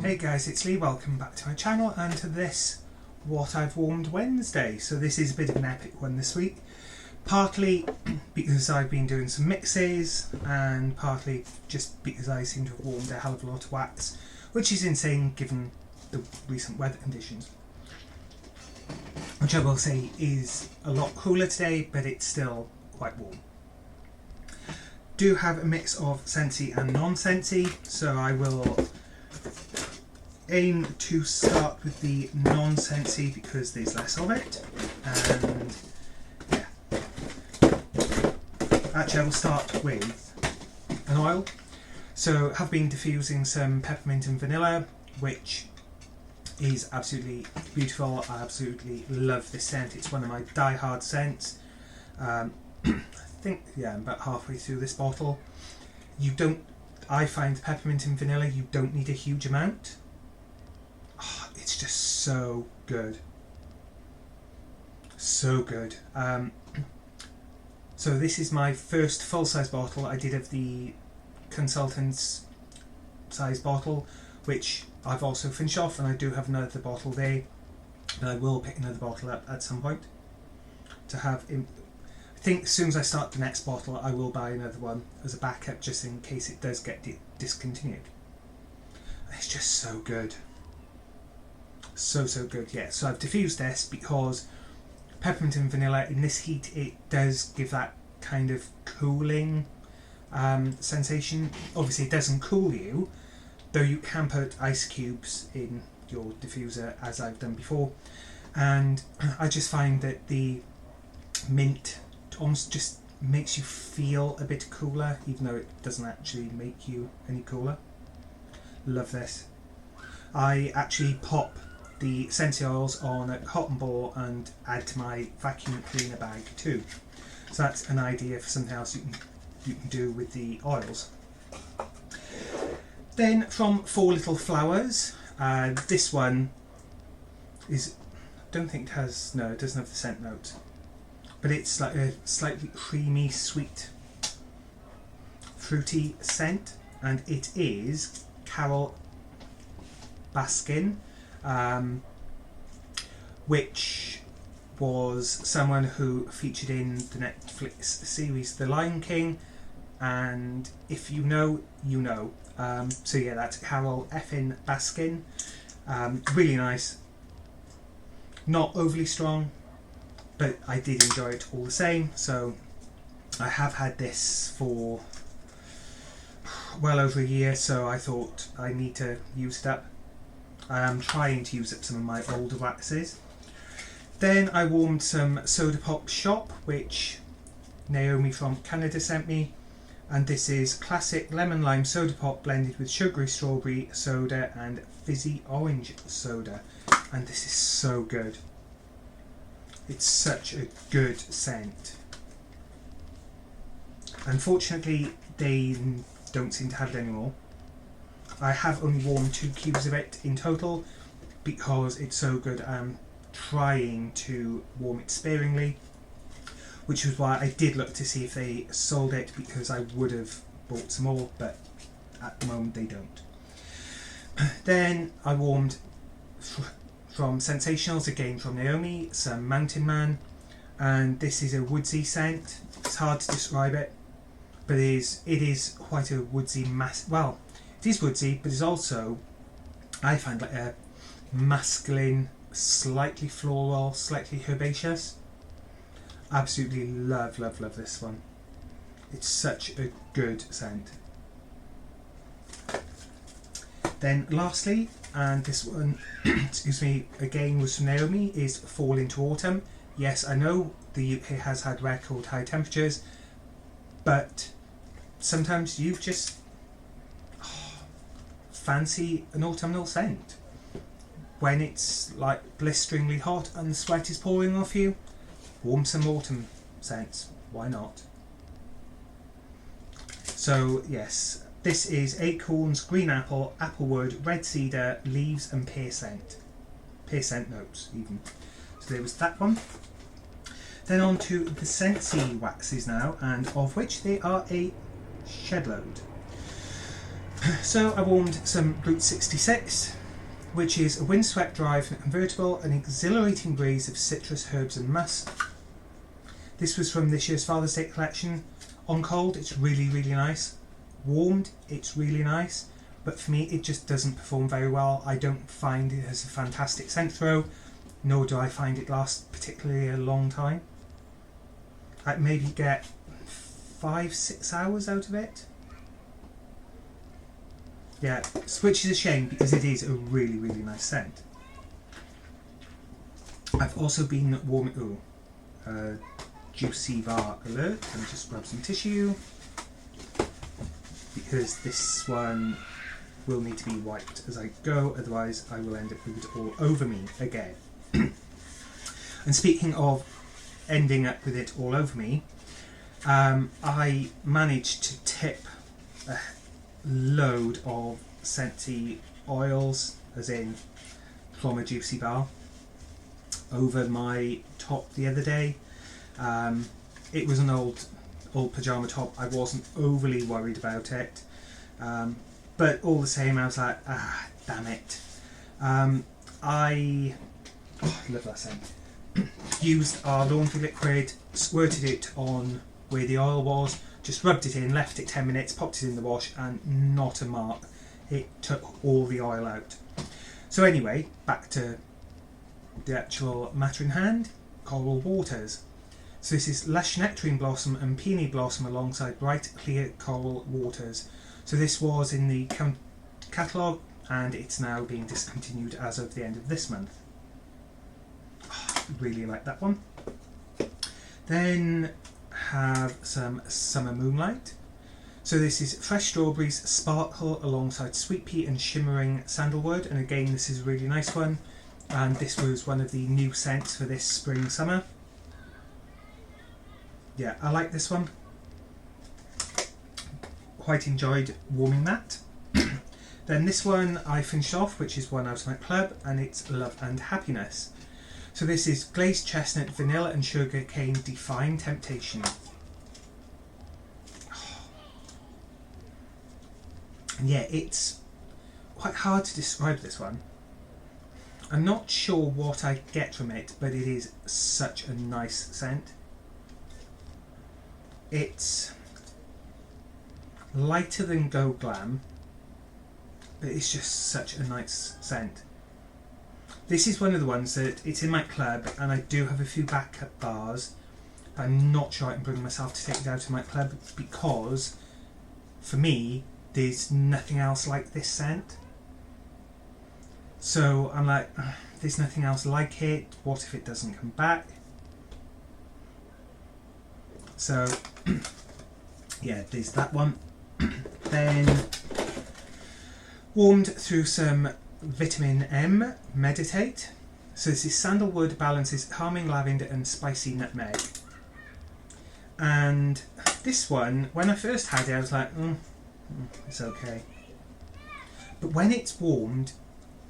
Hey guys, it's Lee, welcome back to my channel and to this What I've Warmed Wednesday. So this is a bit of an epic one this week, partly because I've been doing some mixes and partly just because I seem to have warmed a hell of a lot of wax, which is insane given the recent weather conditions. Which I will say is a lot cooler today, but it's still quite warm. Do have a mix of Scentsy and non-Scentsy, so I will aim to start with the non-Scentsy because there's less of it, and yeah. Actually, I will start with an oil. So have been diffusing some peppermint and vanilla, which is absolutely beautiful. I absolutely love this scent. It's one of my die-hard scents. I think, yeah, I'm about halfway through this bottle. I find peppermint and vanilla, you don't need a huge amount. Oh, it's just so good. So good. So this is my first full-size bottle. I did have the consultant's size bottle, which I've also finished off, and I do have another bottle there, and I will pick another bottle up at some point to have I think as soon as I start the next bottle I will buy another one as a backup just in case it does get discontinued. It's just so good. So good. Yeah, so I've diffused this because peppermint and vanilla in this heat, it does give that kind of cooling sensation. Obviously it doesn't cool you, though you can put ice cubes in your diffuser as I've done before, and I just find that the mint almost just makes you feel a bit cooler, even though it doesn't actually make you any cooler. Love this. I actually pop the Scentsy oils on a cotton ball and add to my vacuum cleaner bag too. So that's an idea for something else you can do with the oils. Then from Four Little Flowers, this one is, I don't think it has, no, it doesn't have the scent note, but it's like a slightly creamy, sweet, fruity scent, and it is Carol Baskin, which was someone who featured in the Netflix series The Lion King, and if you know, you know. So yeah, that's Carol effin Baskin. Really nice. Not overly strong, but I did enjoy it all the same. So I have had this for well over a year, so I thought I need to use it up. I am trying to use up some of my older waxes. Then I warmed some Soda Pop Shop, which Naomi from Canada sent me, and this is classic lemon lime soda pop blended with sugary strawberry soda and fizzy orange soda, and this is so good. It's such a good scent. Unfortunately they don't seem to have it anymore. I have only warmed 2 cubes of it in total because it's so good. I'm trying to warm it sparingly, which was why I did look to see if they sold it, because I would have bought some more, but at the moment they don't. Then I warmed from Sensationals, again from Naomi, some Mountain Man, and this is a woodsy scent. It's hard to describe it, but it is quite a woodsy well, it is woodsy, but it's also, I find, like a masculine, slightly floral, slightly herbaceous. Absolutely love this one. It's such a good scent. Then lastly, and this one excuse me, again was from Naomi, is Fall into Autumn. Yes, I know the UK has had record high temperatures, but sometimes you just fancy an autumnal scent. When it's like blisteringly hot and the sweat is pouring off you, warm some autumn scents, why not? So yes, this is acorns, green apple, applewood, red cedar, leaves and pear scent notes even. So there was that one. Then on to the Scentsy waxes now, and of which there are a shed load. So I warmed some Route 66, which is a windswept drive and convertible, an exhilarating breeze of citrus, herbs and musk. This was from this year's Father's Day collection. On cold, it's really, really nice. Warmed, it's really nice. But for me, it just doesn't perform very well. I don't find it has a fantastic scent throw, nor do I find it lasts particularly a long time. I'd maybe get 5-6 hours out of it. Yeah, which is a shame because it is a really, really nice scent. I've also been warming... Juicy bar alert. Let me just grab some tissue because this one will need to be wiped as I go, otherwise I will end up with it all over me again. And speaking of ending up with it all over me, I managed to tip a load of scenty oils, as in from a Juicy bar, over my top the other day. It was an old pyjama top. I wasn't overly worried about it, but all the same I was like, damn it. I love that scent. Used our laundry liquid, squirted it on where the oil was, just rubbed it in, left it 10 minutes, popped it in the wash, and not a mark. It took all the oil out. So anyway, back to the actual matter in hand, Coral Waters. So this is Lush Nectarine Blossom and Peony Blossom alongside Bright Clear Coral Waters. So this was in the catalogue and it's now being discontinued as of the end of this month. Really like that one. Then have some Summer Moonlight. So this is Fresh Strawberries Sparkle alongside Sweet Pea and Shimmering Sandalwood, and again this is a really nice one, and this was one of the new scents for this spring summer. Yeah, I like this one. Quite enjoyed warming that. Then this one I finished off, which is one out of my club, and it's Love and Happiness. So this is Glazed Chestnut, Vanilla and Sugar Cane Define Temptation. And yeah, it's quite hard to describe this one. I'm not sure what I get from it, but it is such a nice scent. It's lighter than Go Glam, but it's just such a nice scent. This is one of the ones that it's in my club, and I do have a few backup bars. I'm not sure I can bring myself to take it out of my club because, for me, there's nothing else like this scent. So I'm like, there's nothing else like it. What if it doesn't come back? So, yeah, there's that one. Then warmed through some Vitamin M Meditate. So this is Sandalwood Balances Calming Lavender and Spicy Nutmeg. And this one, when I first had it, I was like, it's okay. But when it's warmed,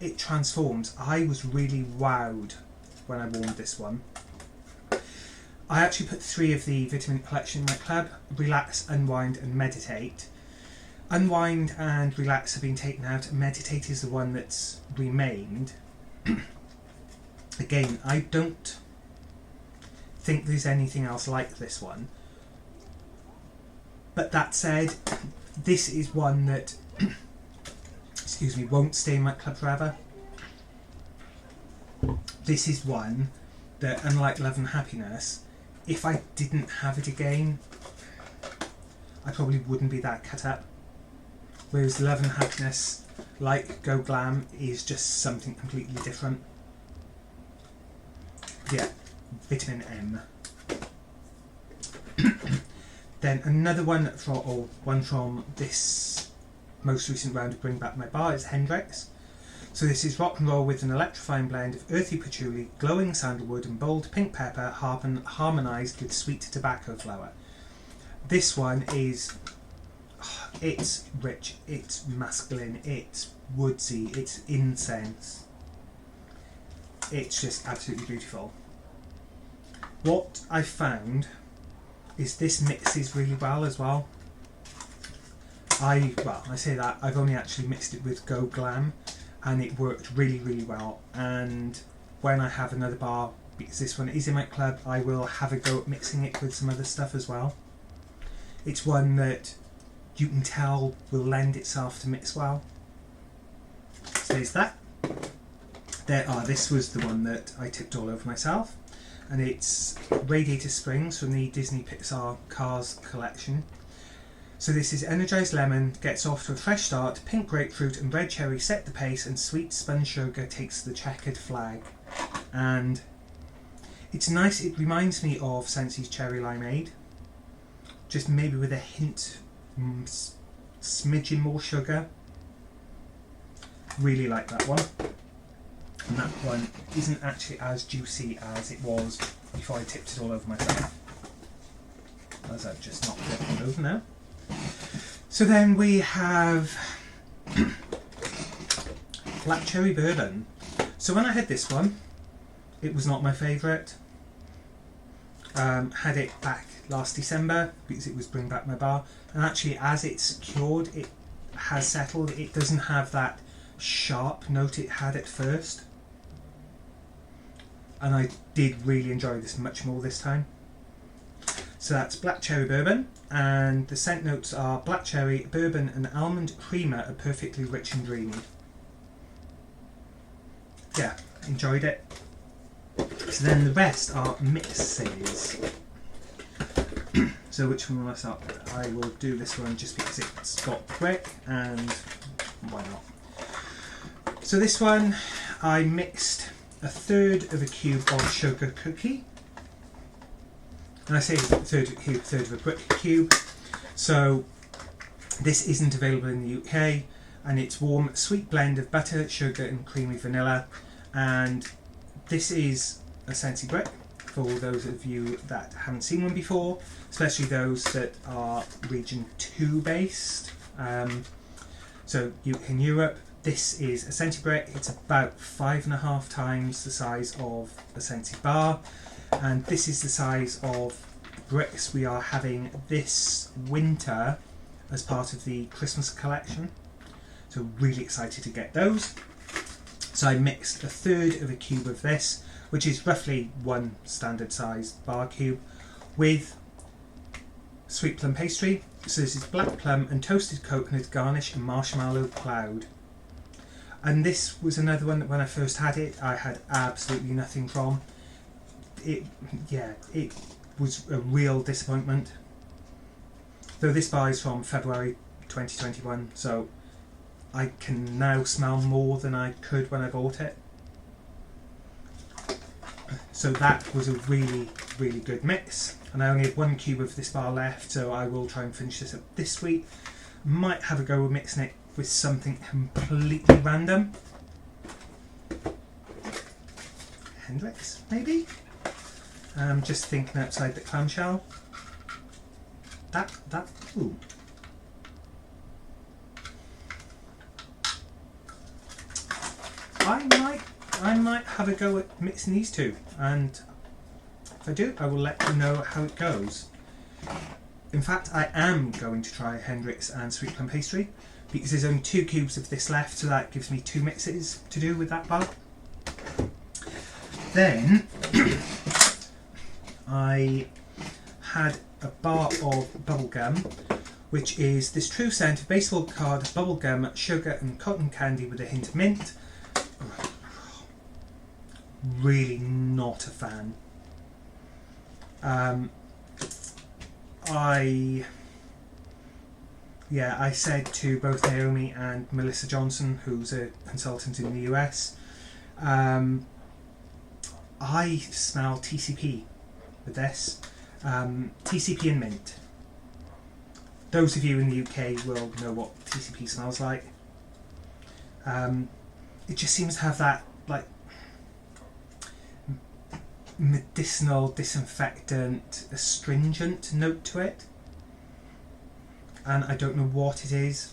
it transforms. I was really wowed when I warmed this one. I actually put 3 of the vitamin collection in my club: Relax, Unwind and Meditate. Unwind and Relax have been taken out. Meditate is the one that's remained. Again, I don't think there's anything else like this one. But that said, this is one that excuse me, won't stay in my club forever. This is one that, unlike Love and Happiness, if I didn't have it again, I probably wouldn't be that cut up. Whereas Love and Happiness, like Go Glam, is just something completely different. Yeah, Vitamin M. Then another one from this most recent round of Bring Back My Bar is Hendrix. So this is Rock and Roll with an electrifying blend of earthy patchouli, glowing sandalwood and bold pink pepper harmonised with sweet tobacco flower. This one is, it's rich, it's masculine, it's woodsy, it's incense. It's just absolutely beautiful. What I found is this mixes really well as well. I say that, I've only actually mixed it with Go Glam, and it worked really, really well. And when I have another bar, because this one is in my club, I will have a go at mixing it with some other stuff as well. It's one that you can tell will lend itself to mix well. So there's that. This was the one that I tipped all over myself, and it's Radiator Springs from the Disney Pixar Cars collection. So this is Energized Lemon gets off to a fresh start, pink grapefruit and red cherry set the pace, and sweet spun sugar takes the checkered flag. And it's nice, it reminds me of Scentsy's Cherry Limeade, just maybe with a hint, smidgen more sugar. Really like that one. And that one isn't actually as juicy as it was before I tipped it all over myself, as I've just knocked it all over now. So then we have Black Cherry Bourbon. So when I had this one, it was not my favourite. Had it back last December because it was Bring Back My Bar, and actually as it's cured, it has settled. It doesn't have that sharp note it had at first, and I did really enjoy this much more this time. So that's Black Cherry Bourbon, and the scent notes are black cherry, bourbon and almond creamer are perfectly rich and dreamy. Yeah, enjoyed it. So then the rest are mixes. So which one will I start with? I will do this one just because it's got quick, and why not? So this one, I mixed a third of a cube of sugar cookie. And I say third of a brick cube. So this isn't available in the UK, and it's warm, sweet blend of butter, sugar and creamy vanilla. And this is a Scentsy brick for those of you that haven't seen one before, especially those that are region 2 based. So in Europe, this is a Scentsy brick. It's about 5.5 times the size of a Scentsy bar. And this is the size of bricks we are having this winter as part of the Christmas collection. So really excited to get those. So I mixed a third of a cube of this, which is roughly one standard size bar cube, with sweet plum pastry. So this is black plum and toasted coconut garnish and marshmallow cloud. And this was another one that when I first had it, I had absolutely nothing from. It was a real disappointment. Though this bar is from February 2021, so I can now smell more than I could when I bought it. So that was a really, really good mix. And I only have 1 cube of this bar left, so I will try and finish this up this week. Might have a go at mixing it with something completely random. Hendrix, maybe? Just thinking outside the clamshell. Ooh. I might have a go at mixing these two, and if I do, I will let you know how it goes. In fact, I am going to try Hendrix and sweet plum pastry, because there's only 2 cubes of this left, so that gives me 2 mixes to do with that bar. Then I had a bar of bubblegum, which is this true scent of baseball card, bubblegum, sugar and cotton candy with a hint of mint. Really not a fan. I said to both Naomi and Melissa Johnson, who's a consultant in the US, I smell TCP with this. TCP and mint. Those of you in the UK will know what TCP smells like. It just seems to have that like medicinal, disinfectant, astringent note to it, and I don't know what it is,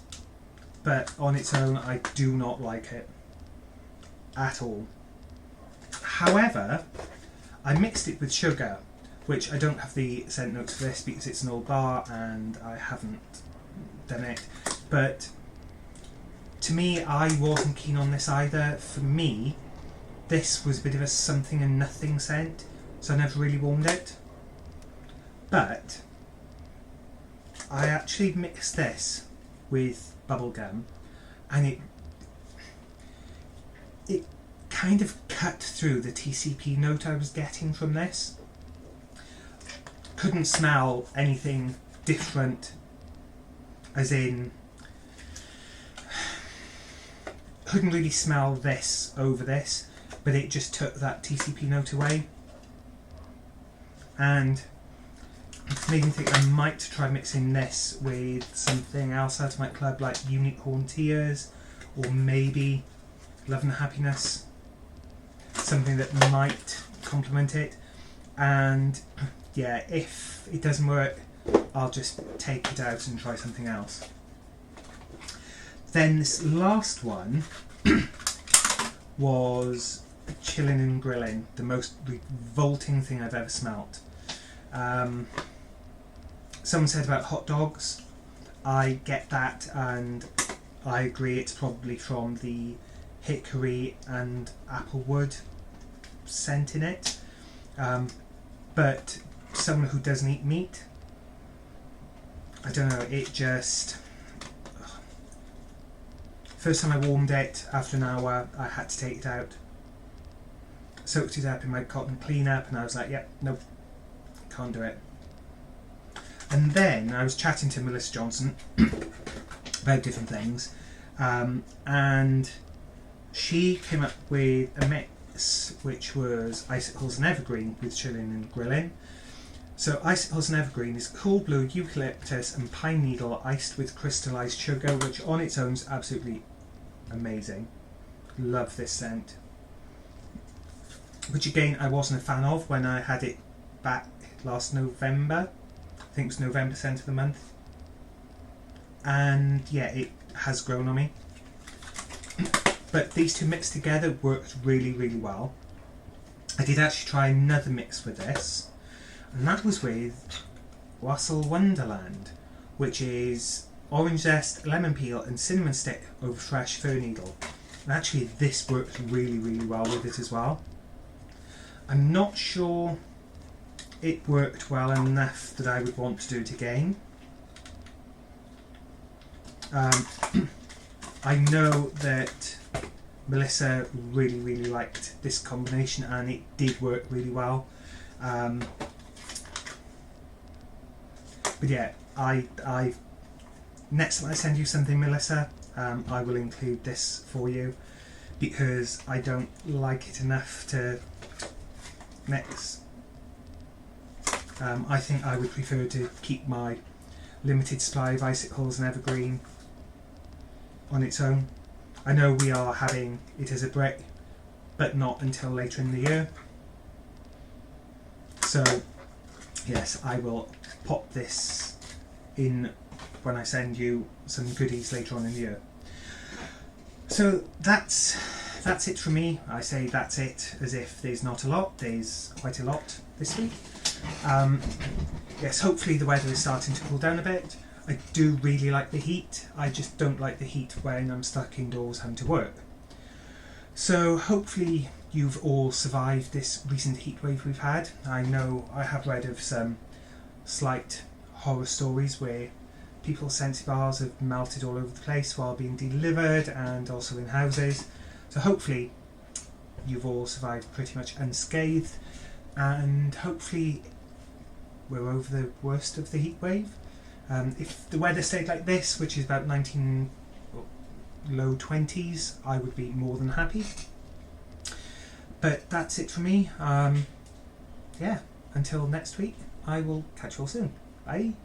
but on its own I do not like it at all. However, I mixed it with sugar, which I don't have the scent notes for this because it's an old bar and I haven't done it. but to me, I wasn't keen on this either. For me, this was a bit of a something and nothing scent, so I never really warmed it. But I actually mixed this with bubblegum, and it kind of cut through the TCP note I was getting from this. Couldn't smell anything different, as in couldn't really smell this over this, but it just took that TCP note away, and it made me think I might try mixing this with something else out of my club, like Unicorn Tears, or maybe Love and Happiness, something that might complement it. And yeah, if it doesn't work, I'll just take it out and try something else. Then this last one was chilling and grilling, the most revolting thing I've ever smelt. Someone said about hot dogs. I get that, and I agree, it's probably from the hickory and applewood scent in it. But someone who doesn't eat meat, I don't know, it just... First time I warmed it, after an hour, I had to take it out. Soaked it up in my cotton cleanup, and I was like, yep, nope, can't do it. And then I was chatting to Melissa Johnson about different things, and she came up with a mix which was icicles and evergreen with chilling and grilling. So icicles and evergreen is cool blue eucalyptus and pine needle iced with crystallized sugar, which on its own is absolutely amazing. Love this scent. Which again I wasn't a fan of when I had it back last November. I think it was November scent of the month. And yeah, it has grown on me. But these two mixed together worked really, really well. I did actually try another mix with this, and that was with Wassail Wonderland, which is orange zest, lemon peel and cinnamon stick over fresh fir needle. And actually this worked really, really well with it as well. I'm not sure it worked well enough that I would want to do it again. I know that Melissa really, really liked this combination, and it did work really well. But yeah, I next time I send you something, Melissa, I will include this for you, because I don't like it enough to mix. I think I would prefer to keep my limited supply of icicles and evergreen on its own. I know we are having it as a brick, but not until later in the year. So yes, I will pop this in when I send you some goodies later on in the year. So that's it for me. I say that's it as if there's not a lot. There's quite a lot this week. Yes, hopefully the weather is starting to cool down a bit. I do really like the heat. I just don't like the heat when I'm stuck indoors having to work. So hopefully you've all survived this recent heat wave we've had. I know I have read of some slight horror stories where people's Scentsy bars have melted all over the place while being delivered, and also in houses. So hopefully you've all survived pretty much unscathed, and hopefully we're over the worst of the heat wave. If the weather stayed like this, which is about low 20s, I would be more than happy. But that's it for me. Yeah, until next week, I will catch you all soon. Bye.